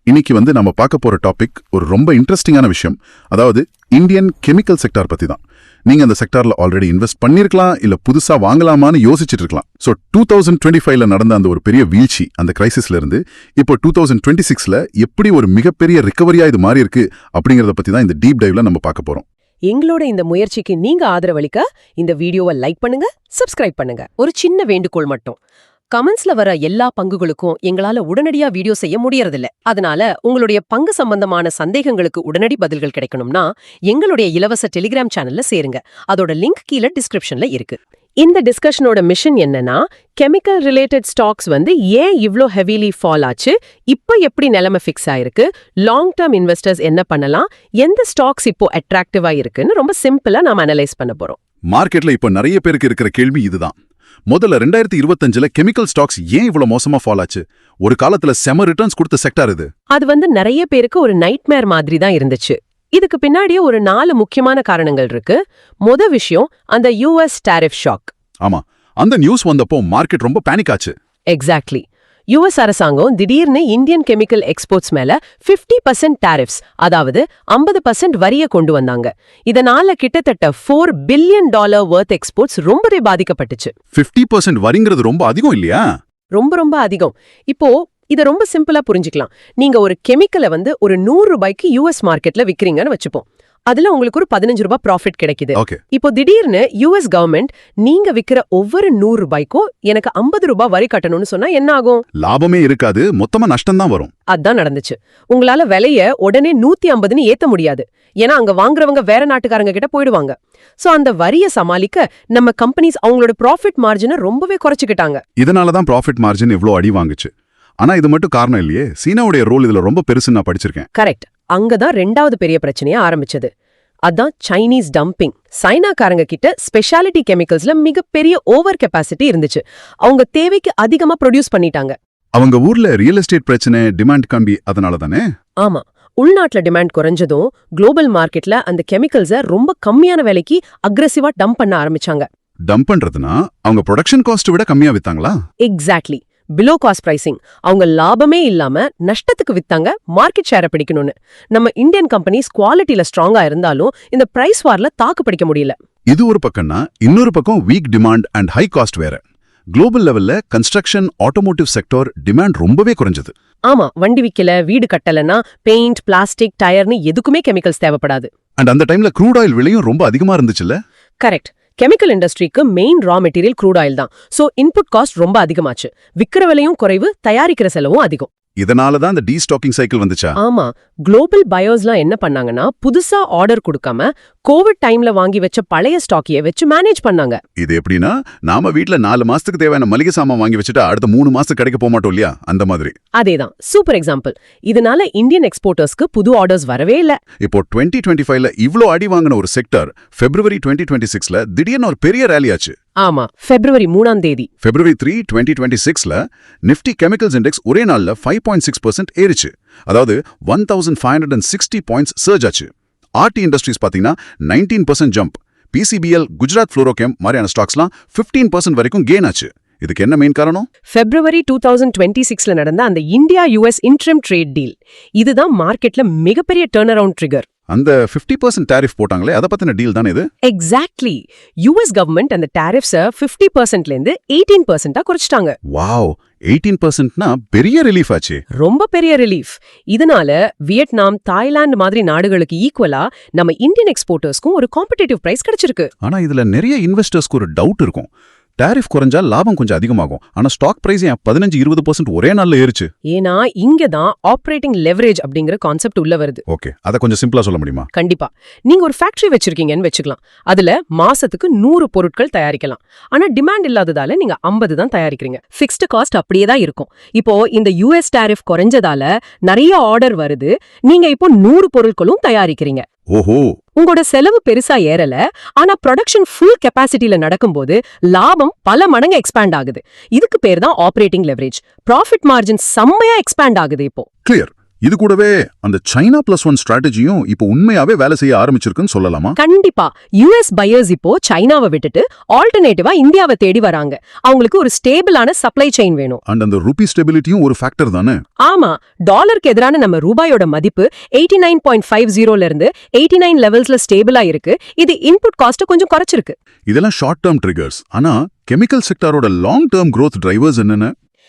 இன்னைக்கு நம்ம பார்க்க போற டாபிக் ஒரு ரொம்ப இன்ட்ரெஸ்டிங்கான விஷயம். அதாவது இந்தியன் கெமிக்கல் செக்டார் பத்தி தான். நீங்க அந்த செக்டார்ல ஆல்ரெடி இன்வெஸ்ட் பண்ணிருக்கலாம், இல்ல புதுசா வாங்கலாமான்னு யோசிச்சுட்டு இருக்கலாம். ஸோ 2025ல நடந்த அந்த ஒரு பெரிய வீழ்ச்சி, அந்த கிரைசிஸ்ல இருந்து இப்போ 2026ல எப்படி ஒரு மிகப்பெரிய ரிகவரியா இது மாறி இருக்கு அப்படிங்கறத பத்தி தான் இந்த டீப் டைவ்ல நம்ம பார்க்க போறோம். எங்களோட இந்த முயற்சிக்கு நீங்க ஆதரவளிக்க இந்த வீடியோவை லைக் பண்ணுங்க, சப்ஸ்கிரைப் பண்ணுங்க. ஒரு சின்ன வேண்டுகோள் மட்டும், கமெண்ட்ஸ்ல வர எல்லா பங்குகளுக்கும் எங்களால உடனடியா வீடியோ செய்ய முடியறதில்ல. அதனால உங்களுடைய பங்கு சம்பந்தமான சந்தேகங்களுக்கு உடனடி பதில்கள் கிடைக்கணும்னா எங்களுடைய இலவச டெலிகிராம் சேனல்ல சேருங்க. அதோட லிங்க் கீழே டிஸ்கிரிப்ஷன்ல இருக்கு. இந்த டிஸ்கஷனோட மிஷன் என்னன்னா, கெமிக்கல் ரிலேட்டட் ஸ்டாக்ஸ் ஏன் இவ்ளோ ஹெவிலி ஃபால் ஆச்சு, இப்போ எப்படி நிலைமை ஃபிக்ஸ் ஆயிருக்கு, லாங் டர்ம் இன்வெஸ்டர்ஸ் என்ன பண்ணலாம், எந்த ஸ்டாக்ஸ் இப்போ அட்ராக்டிவா இருக்குன்னு ரொம்ப சிம்பிளா நாம அனலைஸ் பண்ண போறோம். மார்க்கெட்ல இப்போ நிறைய பேருக்கு இருக்கிற கேள்வி இதுதான். முதல்ல 2025ல கெமிக்கல் ஸ்டாக்ஸ் ஏன் இவ்வளவு மோசமா ஃபால் ஆச்சு? ஒரு காலத்துல செம ரிட்டர்ன்ஸ் கொடுத்த செக்டார் இது. அது நிறைய பேருக்கு ஒரு நைட்மேர் மாதிரி தான் இருந்துச்சு. இதுக்கு பின்னாடியே ஒரு 4 முக்கியமான காரணங்கள் இருக்கு. விஷயம் அந்த US டாரிஃப் ஷாக். ஆமா, அந்த நியூஸ் வந்தப்போ மார்க்கெட் ரொம்ப பேனிக் ஆச்சு. எக்ஸாக்ட்லி. US அரசாங்கம் திடீர்னு இந்தியன் கெமிக்கல் எக்ஸ்போர்ட்ஸ் மேல 50% டாரிஃப்ஸ், அதாவது 50% வரிய கொண்டு வந்தாங்க. இதனால கிட்டத்தட்ட $4 பில்லியன் வர்த் எக்ஸ்போர்ட்ஸ் ரொம்பவே பாதிக்கப்பட்டுச்சு. 50% வரிங்கிறது ரொம்ப அதிகம் இல்லையா? ரொம்ப அதிகம். இப்போ இத ரொம்ப சிம்பிளா புரிஞ்சுக்கலாம். நீங்க ஒரு கெமிக்கலை ஒரு $100 US மார்க்கெட்ல விக்கிறீங்கன்னு வச்சுப்போம். அதுல உங்களுக்கு ஒரு $15 ப்ராஃபிட் கிடைக்குது. இப்போ திடீர்னு US கவர்மெண்ட் நீங்க விக்கிற ஒவ்வொரு $100க்கும் எனக்கு $50 வரி கட்டணும்னு சொன்னா என்ன ஆகும்? லாபமே இருக்காது, மொத்தமா நஷ்டம் தான் வரும். அதான் நடந்துச்சு. உங்களால விலைய உடனே 150ன்னு ஏத்த முடியாது. ஏன்னா அங்க வாங்குறவங்க வேற நாட்டுக்காரங்க கிட்ட போயிடுவாங்க. சோ அந்த வரிய சமாளிக்க நம்ம கம்பெனிஸ் அவங்களோட ப்ராஃபிட் மார்ஜினை ரொம்பவே குறைச்சுக்கிட்டாங்க. இதனாலதான் ப்ராஃபிட் மார்ஜின் இவ்ளோ அடி வாங்குச்சு. ஆனா இது மட்டும் காரணம் இல்லையே, சீனாவுடைய ரோல் இதுல ரொம்ப பெருசுன்னு நான் படிச்சிருக்கேன். கரெக்ட். அங்கதான் 2வது பெரிய பிரச்சனையா ஆரம்பிச்சது. அதான் சைனீஸ் டம்பிங். சைனாக்காரங்க கிட்ட ஸ்பெஷாலிட்டி கெமிக்கல்ஸ்ல மிகப்பெரிய ஓவர் கெப்பாசிட்டி இருந்துச்சு. அவங்க தேவைக்கு அதிகமா ப்ரொடியூஸ் பண்ணிட்டாங்க. அவங்க ஊர்ல ரியல் எஸ்டேட் பிரச்சனை, டிமாண்ட் கம்பி, அதனால தானே? ஆமா. உள்நாட்டுல டிமாண்ட் குறைஞ்சதும் குளோபல் மார்க்கெட்ல அந்த கெமிக்கல்ஸ ரொம்ப கம்மியான விலைக்கு அக்ரெசிவா டம்ப் பண்ண ஆரம்பிச்சாங்க. டம்ப் பண்றதுனா அவங்க ப்ரொடக்ஷன் காஸ்ட் விட கம்மியா வித்தாங்களா? எக்ஸாக்ட்லி. Below cost pricing. அவங்க லாபமே இல்லாம நஷ்டத்துக்கு வித்தாங்க, மார்க்கெட் ஷேரை பிடிக்கணும்னு. நம்ம இந்தியன் கம்பெனிஸ் குவாலிட்டியில ஸ்ட்ராங்கா இருந்தாலும் இந்த பிரைஸ் வார்ல தாக்கு பிடிக்க முடியல. இது ஒரு பக்கம்னா, இன்னொரு பக்கம் week demand and high cost வேற. குளோபல் லெவல்ல கன்ஸ்ட்ரக்ஷன், ஆட்டோமோட்டிவ் செக்டார் டிமாண்ட் ரொம்பவே குறைஞ்சது. ஆமா, வண்டி விக்கல, வீடு கட்டலனா பெயிண்ட், பிளாஸ்டிக், டயர்னு எதுக்குமே கெமிக்கல்ஸ் தேவைப்படாது. அண்ட் அந்த டைம்ல க்ரூட் ஆயில் விலையும் ரொம்ப அதிகமா இருந்துச்சுல்ல? கரெக்ட். கெமிக்கல் இண்டஸ்ட்ரிக்கு main raw material crude oil தான். சோ இன்புட் காஸ்ட் ரொம்ப அதிகமாச்சு. விக்கிற விலையும் குறைவு, தயாரிக்கிற செலவும் அதிகம். இதனாலதான் அந்த டீஸ்டாக்கிங் சைக்கிள் வந்துச்சா? ஆமா. குளோபல் பயோஸ்லாம் என்ன பண்ணாங்கன்னா, புதுசா ஆர்டர் கொடுக்காம கோவிட் டைம்ல வாங்கி வச்ச பழைய ஸ்டாக்கியை வச்சு மேனேஜ் பண்ணாங்க. இது எப்படின்னா, நாம வீட்ல 4 மாசத்துக்கு தேவையான மளிகை சாமான் வாங்கி வச்சுட்டா அடுத்த 3 மாசத்துக்கு கிடைக்க போக மாட்டோம் இல்லையா? அந்த மாதிரி. அதேதான். Super example. இதனால இந்தியன் எக்ஸ்போர்ட்டர்ஸ்க்கு புது ஆர்டர்ஸ் வரவே இல்ல. இப்போ 2025ல இவ்ளோ அடி வாங்கின ஒரு செக்டர் February 2026ல திடீர்னு ஒரு பெரிய ரேலி ஆச்சு. ஆமா, February 3 February 3, 2026ல நிஃப்டி கெமிக்கல்ஸ் இண்டெக்ஸ் ஒரே நாள்ல 5.6% ஏறிச்சு. அதாவது 1560 பாயிண்ட்ஸ் சர்ஜ் ஆச்சு. ஆர்டி இண்டஸ்ட்ரீஸ் பாத்தீங்கன்னா 19% ஜம்ப். PCBL, குஜராத் ஃப்ளோரோகெம் மாதிரியான ஸ்டாக்ஸ்லாம் 15% வரைக்கும் கெயின் ஆச்சு. இதுக்கு என்ன மெயின் காரணம்? February 2026ல நடந்த அந்த India US interim trade deal. இதுதான் மார்க்கெட்ல மிகப்பெரிய டர்ன் அரவுண்ட் ட்ரிகர். அந்த 50% டாரிஃப் போட்டாங்களே, அத பத்தின டீல் தானே இது? எக்ஸாக்ட்லி. US கவர்மெண்ட் அந்த டாரிஃப்ஸ 50%ல இருந்து 18%ஆ குறைச்சிட்டாங்க. வாவ், 18%னா பெரிய ரிலீஃப் ஆச்சு. ரொம்ப பெரிய ரிலீஃப். இதனால வியட்நாம், தாய்லாந்து மாதிரி நாடுகளுக்கு ஈக்குவலா நம்ம இந்தியன் எக்ஸ்போர்ட்டர்ஸ்க்கும் ஒரு காம்படிட்டிவ் பிரைஸ் கிடைச்சிருக்கு. ஆனா இதுல நிறைய இன்வெஸ்டர்ஸ்க்கு ஒரு டவுட் இருக்கும். டாரிஃப் குறைஞ்சா லாபம் கொஞ்சம் அதிகமாகும், ஆனா ஸ்டாக் பிரைஸ் ஏன் 15-20% ஒரே நாள்ல ஏறிச்சு? ஏன்னா இங்கதான் ஆபரேட்டிங் லெவரேஜ் அப்படிங்கிற கான்செப்ட் உள்ள வருது. ஓகே, அத கொஞ்சம் சிம்பிளா சொல்ல முடியுமா? கண்டிப்பா. நீங்க ஒரு ஃபேக்டரி வச்சிருக்கீங்கன்னு வச்சுக்கலாம். அதுல மாசத்துக்கு 100 பொருட்கள் தயாரிக்கலாம். ஆனா டிமாண்ட் இல்லாததால நீங்க 50 தான் தயாரிக்கிறீங்க. ஃபிக்ஸ்டு காஸ்ட் அப்படியே தான் இருக்கும். இப்போ இந்த US டாரிஃப் குறைஞ்சதால நிறைய ஆர்டர் வருது. நீங்க இப்போ 100 பொருட்களும் தயாரிக்கிறீங்க. ஓஹோ. உங்களோட செலவு பெருசா ஏறல, ஆனா ப்ரொடக்ஷன் ஃபுல் கெபாசிட்டில நடக்கும்போது லாபம் பல மடங்கு எக்ஸ்பேண்ட் ஆகுது. இதுக்கு பேர் தான் ஆபரேட்டிங் லெவரேஜ். ப்ராஃபிட் மார்ஜின் செம்மையா எக்ஸ்பேண்ட் ஆகுது இப்போ. கிளியர். இது கூடவே அந்த சைனா +1 ஸ்ட்ராட்டஜியும் இப்போ உண்மையாவே வேலை செய்ய ஆரம்பிச்சிருக்குன்னு சொல்லலாமா? கண்டிப்பா யுஎஸ் பையர்ஸ் இப்போ சைனாவை விட்டுட்டு ஆல்டர்னேட்டிவா இந்தியாவை தேடி வராங்க. அவங்களுக்கு ஒரு ஸ்டேபிளான சப்ளை செயின் வேணும். அண்ட் அந்த ரூபி ஸ்டெபிலிட்டியும் ஒரு ஃபேக்டர் தானே? ஆமா, டாலருக்கு எதிரான நம்ம ரூபாயோட மதிப்பு 89.50ல இருந்து 89 லெவல்ஸ்ல ஸ்டேபிளா இருக்கு. இது இன்புட் காஸ்ட் கொஞ்சம் குறைச்சிருக்கு. இதெல்லாம் ஷார்ட் டேர்ம் ட்ரிகர்ஸ். ஆனா கெமிக்கல் செக்டாரோட லாங் டேர்ம் growth டிரைவர்ஸ் என்னென்ன?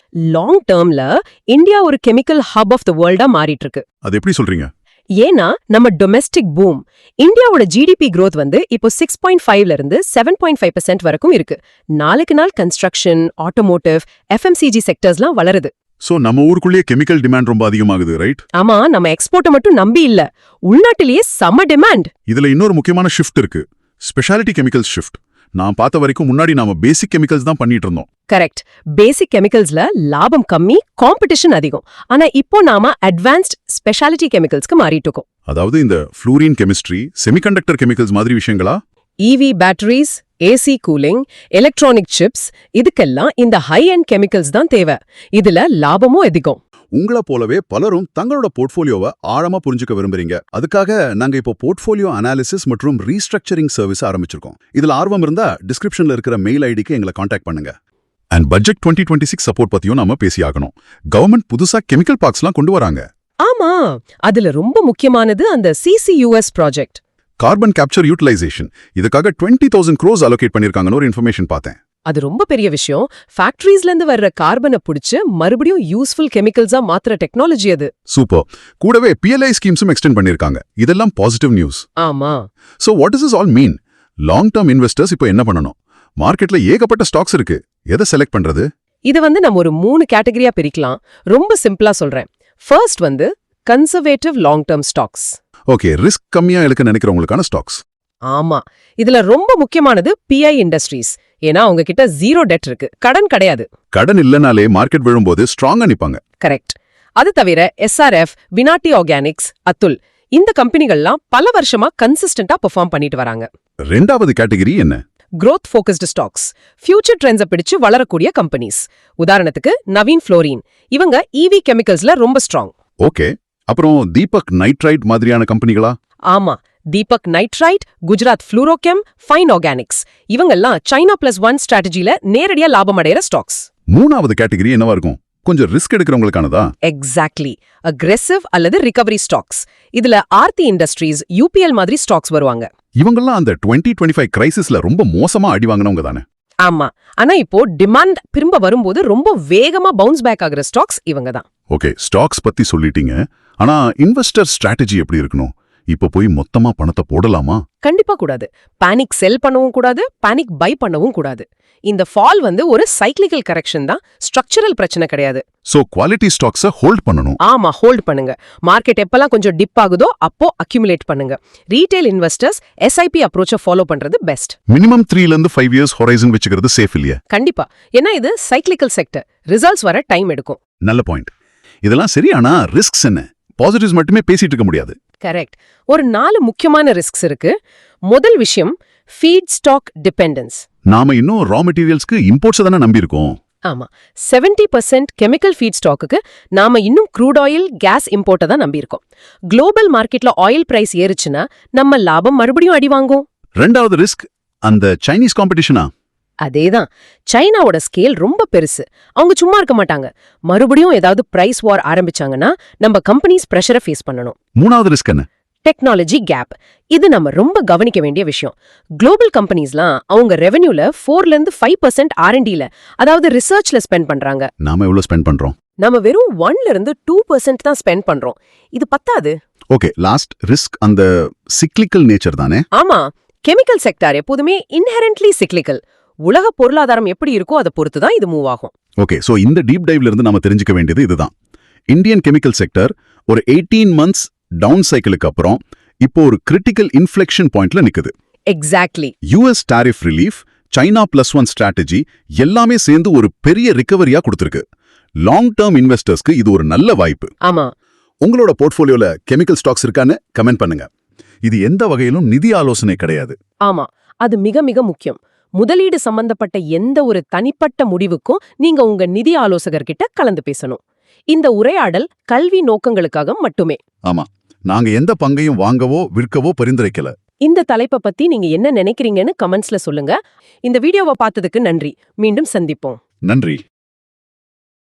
லாங் டேர்ம்ல இந்தியா ஒரு கெமிக்கல் ஹப் ஆஃப் த வேர்ல்டா மாறிட்டு இருக்கு. அது எப்படி சொல்றீங்க? ஏன்னா நம்ம டொமெஸ்டிக் பூம், இந்தியாவோட ஜிடிபி growth இப்போ 6.5ல இருந்து 7.5% வரைக்கும் இருக்கு. நாளுக்கு நாள் கன்ஸ்ட்ரக்ஷன், ஆட்டோமோட்டிவ், எஃப்எம்சிஜி செக்டர்ஸ்லாம் வளருது. சோ நம்ம ஊருக்குள்ளேயே கெமிக்கல் டிமாண்ட் ரொம்ப அதிகமாகுது, ரைட்? ஆமா, நம்ம எக்ஸ்போர்ட்டை மட்டும் நம்பி இல்ல, உள்நாட்டிலேயே செம டிமாண்ட். இதுல இன்னொரு முக்கியமான ஷிஃப்ட் இருக்கு, ஸ்பெஷாலிட்டி கெமிக்கல்ஸ் ஷிஃப்ட். நான் பார்த்த வரைக்கும் முன்னாடி நாம பேசிக் கெமிக்கல்ஸ் தான் பண்ணிட்டு இருந்தோம். கரெக்ட். பேசிக் கெமிக்கல்ஸ்ல லாபம் கம்மி, காம்படிஷன் அதிகம். ஆனா இப்போ நாம அட்வான்ஸ்ட் ஸ்பெஷாலிட்டி கெமிக்கல்ஸ்க்கு மாறிட்டு இருக்கோம். அதாவது இந்த ஃப்ளூரின் கெமிஸ்ட்ரி, செமிகண்டக்டர் கெமிக்கல்ஸ் மாதிரி விஷயங்களா? EV batteries, AC cooling, electronic chips, இதுக்கெல்லாம் இந்த ஹை அண்ட் கெமிக்கல்ஸ் தான் தேவை. இதுல லாபமும் அதிகம். உங்களை போலவே பலரும் தங்களோட போர்ட்ஃபோலியோவை ஆழமா புரிஞ்சுக்க விரும்புறீங்க. அதுக்காக நாங்க இப்போ போர்ட்ஃபோலியோ அனாலிசிஸ் மற்றும் ரீஸ்ட்ரக்சரிங் சர்வீஸ் ஆரம்பிச்சிருக்கோம். இதுல ஆர்வம் இருந்தா டிஸ்கிரிப்ஷன்ல இருக்கிற மெயில் ஐடிக்கு எங்களை காண்டாக்ட் பண்ணுங்க. அண்ட் பட்ஜெட் 2026 சப்போர்ட் பத்தியும் நாம பேசி ஆகணும். கவர்மெண்ட் புதுசா கெமிக்கல் பார்க்ஸ்லாம் கொண்டு வராங்க. ஆமா, அதுல ரொம்ப முக்கியமானது அந்த சிசியூஎஸ் ப்ராஜெக்ட், கார்பன் கேப்சர் யூட்டிலைசேஷன். இதுக்காக 20,000 crores அலோகேட் பண்ணிருக்காங்கன்னு ஒரு இன்ஃபர்மேஷன் பார்த்தேன். அது ரொம்ப பெரிய விஷயம். ஃபேக்டரிஸ்ல இருந்து வர்ற கார்பனை புடிச்சு மறுபடியும் யூஸ்ஃபுல் கெமிக்கல்ஸா மாத்துற டெக்னாலஜி அது. சூப்பர். கூடவே PLI ஸ்கீம்ஸும் எக்ஸ்டெண்ட் பண்ணிருக்காங்க. இதெல்லாம் பாசிட்டிவ் நியூஸ். ஆமா. So what does this all mean? Long term investors இப்போ என்ன பண்ணணும்? மார்க்கெட்ல ஏகப்பட்ட ஸ்டாக்ஸ் இருக்கு. எதை செலக்ட் பண்றது? இது நம்ம ஒரு 3 கேட்டகரியா பிரிக்கலாம். ரொம்ப சிம்பிளா சொல்றேன். First conservative long term stocks. Okay, risk கம்மியா எடுக்க நினைக்கிறவங்களுக்கான ஸ்டாக்ஸ். ஆமா, இதுல ரொம்ப முக்கியமானது PI இண்டஸ்ட்ரீஸ். ஏன்னா அவங்க கிட்ட 0 டெட் இருக்கு, கடன் கிடையாது. கடன் இல்லனாலே மார்க்கெட் விழும்போது ஸ்ட்ராங்கா நிப்பாங்க. கரெக்ட். அது தவிர SRF, வினாட்டி ஆர்கானிக்ஸ், அத்துல், இந்த கம்பெனிகள்லாம் பல வருஷமா கன்சிஸ்டன்டா பெர்ஃபார்ம் பண்ணிட்டு வராங்க. ரெண்டாவது கேட்டகரி என்ன? growth focused stocks. ஃபியூச்சர் ட்ரெண்ட்ஸை பிடிச்சு வளரக்கூடிய கம்பெனிஸ். உதாரணத்துக்கு நவீன் ஃப்ளோரின், இவங்க EV கெமிக்கல்ஸ்ல ரொம்ப ஸ்ட்ராங். ஓகே, அப்புறம் தீபக் நைட்ரைட் மாதிரியான கம்பெனிகளா? ஆமா, Deepak nitrite, Gujarat Fluorochem, fine organics, இவங்கெல்லாம் சைனா +1 ஸ்ட்ராட்டஜில நேரடியா லாபம் அடையிற ஸ்டாக்ஸ். மூணாவது கேட்டகரி என்னவா இருக்கும்? கொஞ்சம் ரிஸ்க் எடுக்கிறவங்களுக்கானதா? எக்ஸாக்ட்லி, அக்ரெசிவ் அல்லது ரிகவரி ஸ்டாக்ஸ். இதுல ஆர்த்தி இண்டஸ்ட்ரீஸ், UPL மாதிரி ஸ்டாக்ஸ் வருவாங்க. இவங்கெல்லாம் அந்த 2025 கிரைசிஸ்ல ரொம்ப மோசமா அடி வாங்கினவங்க தானே? ஆமா, ஆனா இப்போ டிமாண்ட் திரும்ப வரும்போது ரொம்ப வேகமா பவுன்ஸ் பேக் ஆகுற ஸ்டாக்ஸ் இவங்க தான். ஓகே, ஸ்டாக்ஸ் பத்தி சொல்லிட்டீங்க. ஆனா இன்வெஸ்டர் ஸ்ட்ராட்டஜி எப்படி இருக்கணும்? இப்போ போய் மொத்தமா பணத்தை போடலாமா? கண்டிப்பா கூடாது. பேனிக் செல் பண்ணவும் கூடாது, பேனிக் பை பண்ணவும் கூடாது. இந்த ஃபால் ஒரு சைக்ளிக்கல் கரெக்ஷன் தான், ஸ்ட்ரக்சரல் பிரச்சனை கிடையாது. சோ குவாலிட்டி ஸ்டாக்ஸை ஹோல்ட் பண்ணணும். ஆமா, ஹோல்ட் பண்ணுங்க. மார்க்கெட் எப்பெல்லாம் கொஞ்சம் டிப் ஆகுதோ அப்போ அக்யூமுலேட் பண்ணுங்க. ரீட்டைல் இன்வெஸ்டர்ஸ் SIP அப்ரோச்சை ஃபாலோ பண்றது பெஸ்ட். மினிமம் 3 ல இருந்து 5 இயர்ஸ் ஹொரைசன் வச்சுக்கிறது சேஃப் இல்லையா? கண்டிப்பா, ஏன்னா இது சைக்ளிக்கல் செக்டர், ரிசல்ட்ஸ் வர டைம் எடுக்கும். நல்ல பாயிண்ட். இதெல்லாம் சரி, ஆனா ரிஸ்க்ஸ் என்ன? பாசிட்டிவ்ஸ் மட்டுமே பேசிட்டு இருக்க முடியாது. கரெக்ட். ஒரு 4 முக்கியமான ரிஸ்க்ஸ் இருக்கு. முதல் விஷயம் ஃபீட் ஸ்டாக் டிபெண்டன்ஸ். நாம இன்னும் ரா மெட்டீரியல்ஸ்க்கு இம்போர்ட்ஸ் தானே நம்பி இருக்கோம். ஆமா, 70% கெமிக்கல் ஃபீட் ஸ்டாக்குக்கு நாம இன்னும் க்ரூட் ஆயில், கேஸ் இம்போர்ட்டை தான் நம்பி இருக்கோம். குளோபல் மார்க்கெட்ல ஆயில் பிரைஸ் ஏறுச்சுன்னா நம்ம லாபம் மறுபடியும் அடி வாங்கும். ரெண்டாவது ரிஸ்க் அந்த சைனீஸ் காம்படிஷனா? அதேதான். சைனாவோட ஸ்கேல் ரொம்ப பெருசு. அவங்க சும்மா இருக்க மாட்டாங்க. மறுபடியும் ஏதாவது பிரைஸ் வார் ஆரம்பிச்சாங்கன்னா நம்ம கம்பெனிஸ் பிரஷரை ஃபேஸ் பண்ணணும். மூணாவது ரிஸ்க் என்ன? Technology gap. இது நம்ம ரொம்ப கவனிக்க வேண்டிய விஷயம். குளோபல் கம்பெனிஸ்லாம் அவங்க ரெவென்யூல 4ல இருந்து 5% R&Dல, அதாவது ரிசர்ச்ல ஸ்பெண்ட் பண்றாங்க. நாம எவ்வளவு ஸ்பெண்ட் பண்றோம்? நம்ம வெறும் 1ல இருந்து 2% தான் ஸ்பெண்ட் பண்றோம். இது பத்தாது. ஓகே, லாஸ்ட் ரிஸ்க் அந்த சிக்லிக்கல் நேச்சர் தானே? ஆமா, கெமிக்கல் செக்டார் எப்போதுமே இன்ஹெரன்ட்லி சிக்லிக்கல். உலக பொருளாதாரம் எப்படி இருக்கோ அதை பொறுத்து தான் இது மூவ் ஆகும். ஓகே, சோ இந்த டீப் டைவ்ல இருந்து நாம தெரிஞ்சுக்க வேண்டியது இதுதான். இந்தியன் கெமிக்கல் செக்டர் ஒரு 18 months டவுன் சைக்கிளுக்கு அப்புறம் இப்போ ஒரு கிரிட்டிக்கல் இன்ஃப்ளெக்ஷன் பாயிண்ட்ல நிக்குது. Exactly. US tariff relief, China +1 strategy எல்லாமே சேர்ந்து ஒரு பெரிய ரிகவரியா கொடுத்திருக்கு. லாங் டர்ம் இன்வெஸ்டர்ஸ்க்கு இது ஒரு நல்ல வாய்ப்பு. ஆமா. உங்களோட போர்ட்ஃபோலியோல கெமிக்கல் ஸ்டாக்ஸ் இருக்கான்னு கமெண்ட் பண்ணுங்க. இது எந்த வகையிலும் நிதி ஆலோசனை கிடையாது. ஆமா, அது மிக மிக முக்கியம். முதலீடு சம்பந்தப்பட்ட எந்த ஒரு தனிப்பட்ட முடிவுக்கும் நீங்க உங்க நிதி ஆலோசகர்கிட்ட கலந்து பேசணும். இந்த உரையாடல் கல்வி நோக்கங்களுக்காக மட்டுமே. ஆமா, நாங்க எந்த பங்கையும் வாங்கவோ விற்கவோ பரிந்துரைக்கல. இந்த தலைப்பை பத்தி நீங்க என்ன நினைக்கிறீங்கன்னு கமெண்ட்ஸ்ல சொல்லுங்க. இந்த வீடியோவை பார்த்ததுக்கு நன்றி. மீண்டும் சந்திப்போம். நன்றி.